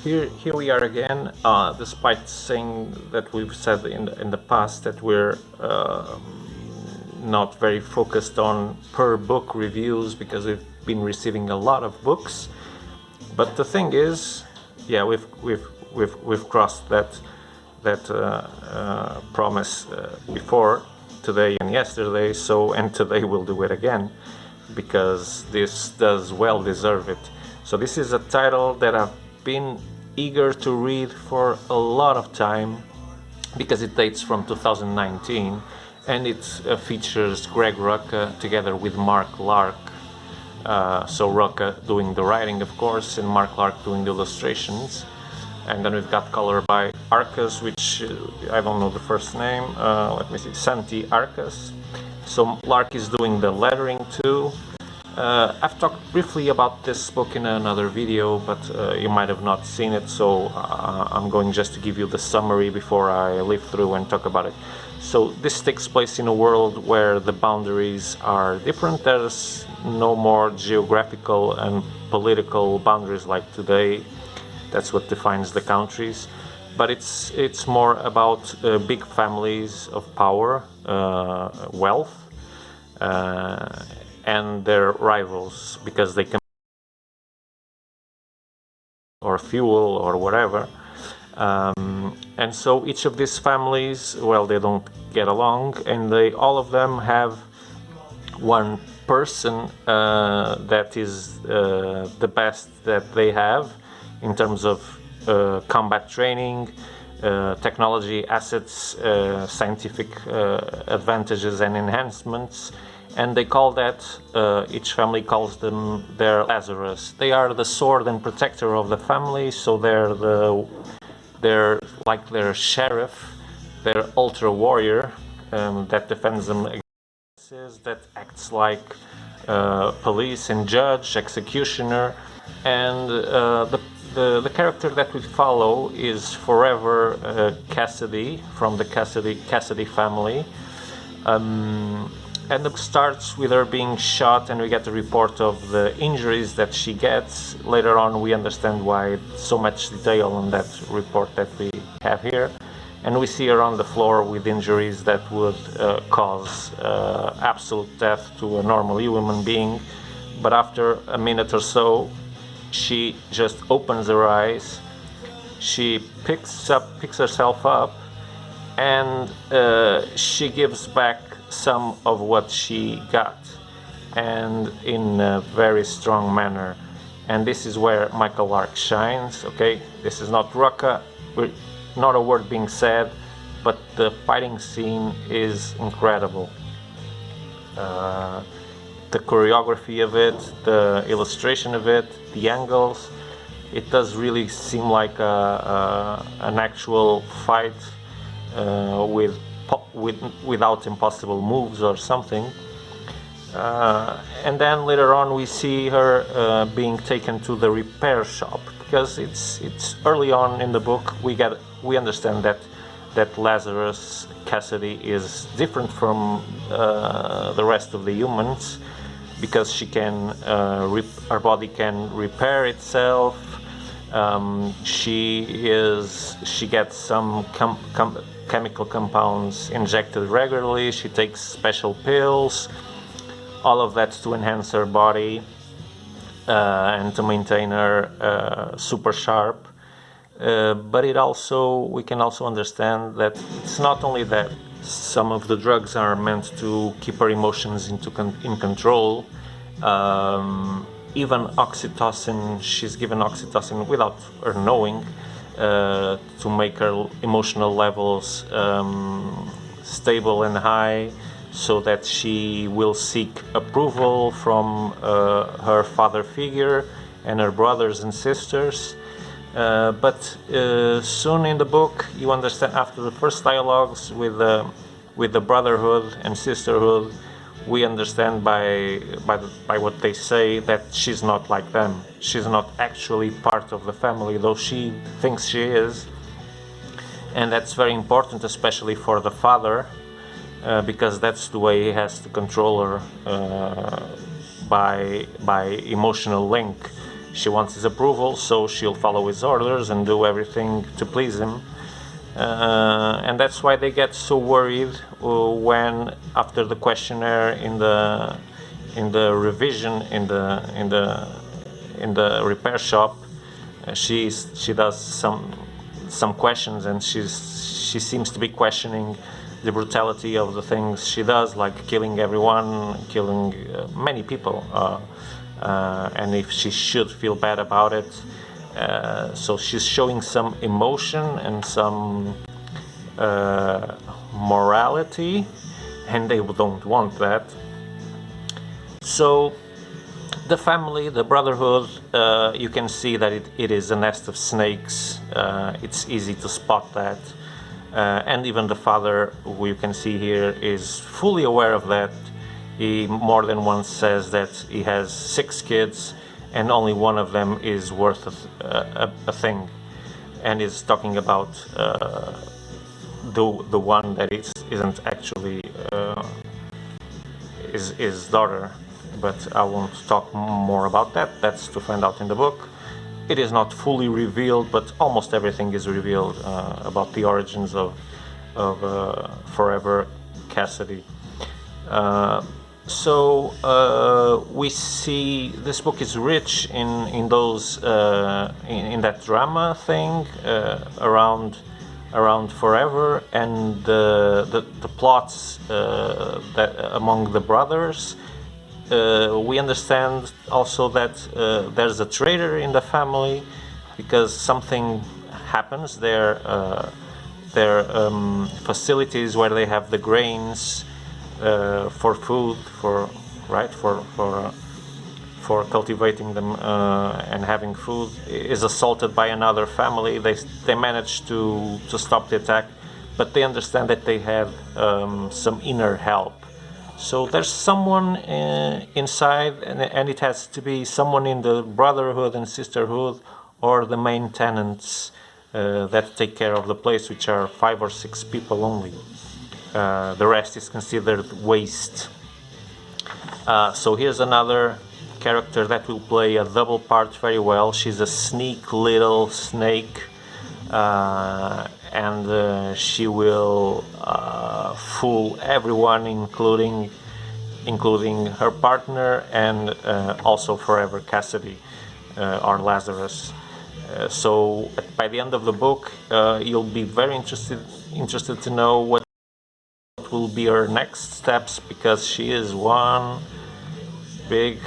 Here we are again. Despite saying that we've said in the past that we're not very focused on per book reviews because we've been receiving a lot of books. But the thing is, yeah, we've crossed that promise before today and yesterday. And today we'll do it again because this does well deserve it. So this is a title that I've been eager to read for a lot of time because it dates from 2019 and it features Greg Rucka together with Mark Lark. So Rucka doing the writing, of course, and Mark Lark doing the illustrations. And then we've got color by Arcus, which I don't know the first name. Let me see, Santi Arcus. So Lark is doing the lettering too. I've talked briefly about this book in another video, but you might have not seen it, so I'm going just to give you the summary before I leaf through and talk about it. So this takes place in a world where the boundaries are different. There's no more geographical and political boundaries like today. That's what defines the countries. But it's more about big families of power, wealth, and their rivals because they can or fuel or whatever. And so each of these families, well, they don't get along, and all of them have one person that is the best that they have in terms of combat training, technology assets, scientific advantages and enhancements. And they call that, each family calls them their Lazarus. They are the sword and protector of the family, so they're like their sheriff, their ultra warrior that defends them against, that acts like police and judge, executioner. And the character that we follow is Forever Cassidy from the Cassidy family. And it starts with her being shot, and we get a report of the injuries that she gets. Later on we understand why so much detail on that report that we have here. And we see her on the floor with injuries that would cause absolute death to a normal human being. But after a minute or so, she just opens her eyes, she picks herself up, and she gives back some of what she got, and in a very strong manner. And this is where Michael Lark shines. Okay, this is not Rucka, not a word being said, but the fighting scene is incredible. The choreography of it, the illustration of it, the angles, it does really seem like an actual fight without impossible moves or something. And then later on we see her being taken to the repair shop, because it's early on in the book we understand that Lazarus Cassidy is different from the rest of the humans, because she can her body can repair itself. She gets some chemical compounds injected regularly. She takes special pills, all of that to enhance her body and to maintain her super sharp. But we can also understand that it's not only that. Some of the drugs are meant to keep her emotions in control. Even oxytocin, she's given oxytocin without her knowing, to make her emotional levels stable and high, so that she will seek approval from her father figure and her brothers and sisters. But soon in the book, you understand, after the first dialogues with the brotherhood and sisterhood, we understand by what they say that she's not like them. She's not actually part of the family, though she thinks she is. And that's very important, especially for the father, because that's the way he has to control her, by emotional link. she wants his approval, so she'll follow his orders and do everything to please him. And that's why they get so worried when, after the questionnaire in the revision in the repair shop, she does some questions, and she seems to be questioning the brutality of the things she does, like killing everyone, killing many people, and if she should feel bad about it. So she's showing some emotion and some morality, and they don't want that. So the family, the brotherhood, you can see that it is a nest of snakes. It's easy to spot that. And even the father, who you can see here, is fully aware of that. He more than once says that he has 6 kids and only one of them is worth a thing, and is talking about the one that isn't actually his daughter. But I won't talk more about that. That's to find out in the book. It is not fully revealed, but almost everything is revealed about the origins of Forever Cassidy. So we see this book is rich in those in that drama thing around Forever, and the plots that among the brothers. We understand also that there's a traitor in the family, because something happens. Their facilities where they have the grains for food, for cultivating them and having food, is assaulted by another family. They manage to stop the attack, but they understand that they have some inner help. So there's someone inside, and it has to be someone in the brotherhood and sisterhood, or the main tenants that take care of the place, which are 5 or 6 people only. The rest is considered waste. So here's another character that will play a double part very well. She's a sneak little snake, and she will fool everyone, including her partner, and also Forever Cassidy, or Lazarus. So by the end of the book, you'll be very interested to know what will be her next steps, because she is one big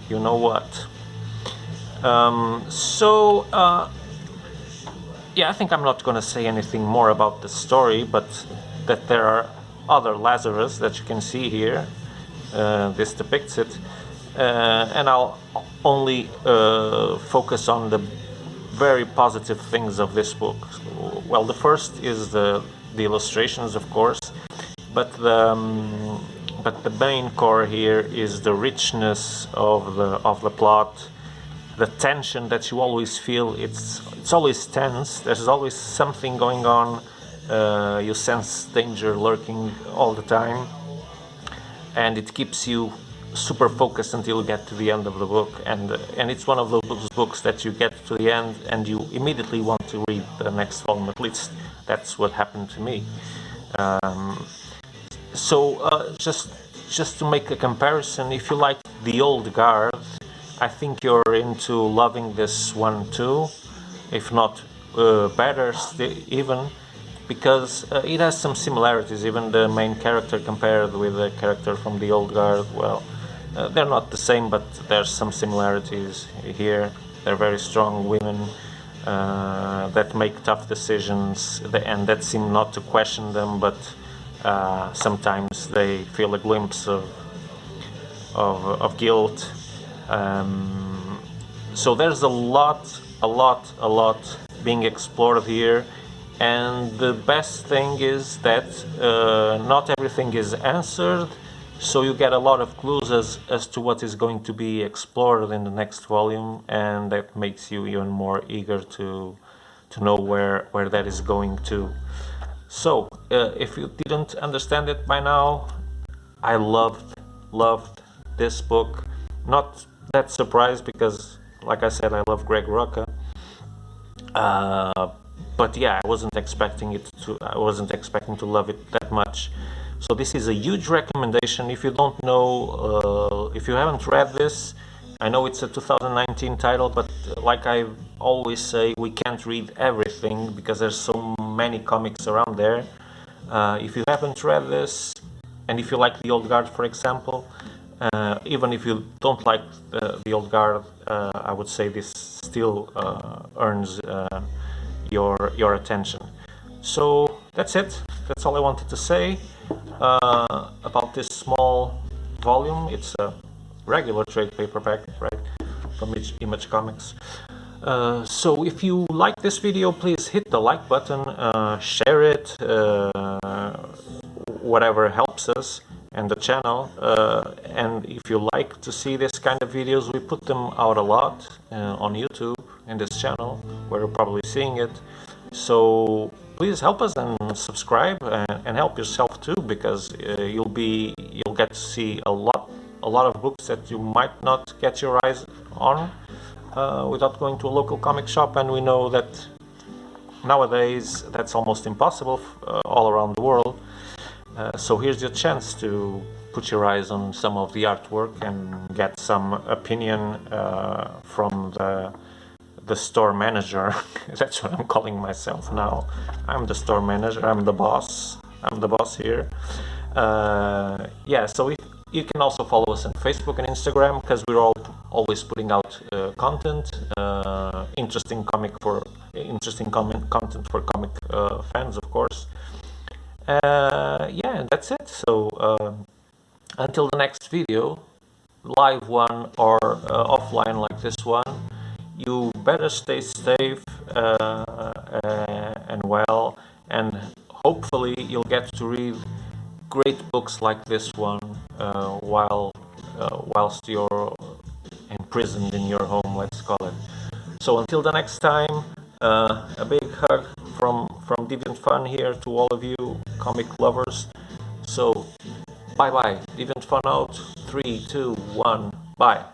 you know what. Yeah, I think I'm not going to say anything more about the story, but that there are other Lazarus that you can see here. This depicts it, and I'll only focus on the very positive things of this book. Well, the first is the illustrations, of course, but the main core here is the richness of the plot, the tension that you always feel. It's always tense. There's always something going on. You sense danger lurking all the time, and it keeps you super focused until you get to the end of the book. And it's one of those books that you get to the end and you immediately want to read the next volume. At least that's what happened to me. Just to make a comparison, if you like the old guard, I think you're into loving this one too, if not better even, because it has some similarities. Even the main character compared with the character from the old guard, well, they're not the same, but there's some similarities here. They're very strong women that make tough decisions and that seem not to question them, but sometimes they feel a glimpse of guilt. So there's a lot being explored here, and the best thing is that not everything is answered, so you get a lot of clues as to what is going to be explored in the next volume, and that makes you even more eager to know where that is going to. So if you didn't understand it by now, I loved this book. Not that surprised, because Like I said, I love Greg Rucka. But yeah, I wasn't expecting to love it that much. So this is a huge recommendation. If you don't know, if you haven't read this, I know it's a 2019 title, but like I always say, we can't read everything because there's so many comics around there. If you haven't read this, and if you like the Old Guard, for example, even if you don't like the Old Guard, I would say this still earns your attention. So that's it. That's all I wanted to say about this small volume. It's a regular trade paperback, right, from Image Comics. So if you like this video, please hit the like button, share it, whatever helps us and the channel. And if you like to see this kind of videos, we put them out a lot on YouTube in this channel, where you're probably seeing it. So please help us and subscribe, and help yourself too, because you'll get to see a lot of books that you might not get your eyes on without going to a local comic shop, and we know that nowadays that's almost impossible all around the world. So here's your chance to put your eyes on some of the artwork and get some opinion from the store manager. That's what I'm calling myself now. I'm the store manager. I'm the boss. I'm the boss here. Yeah, so you can also follow us on Facebook and Instagram, because we're always putting out content, interesting content for comic fans, of course. Yeah, that's it. So until the next video, live one or offline like this one, you better stay safe and well, and hopefully you'll get to read great books like this one whilst you're imprisoned in your home, let's call it. So until the next time, a big hug from Deviant.fun here to all of you comic lovers. So bye bye. Deviant.fun out. 3, 2, 1. Bye.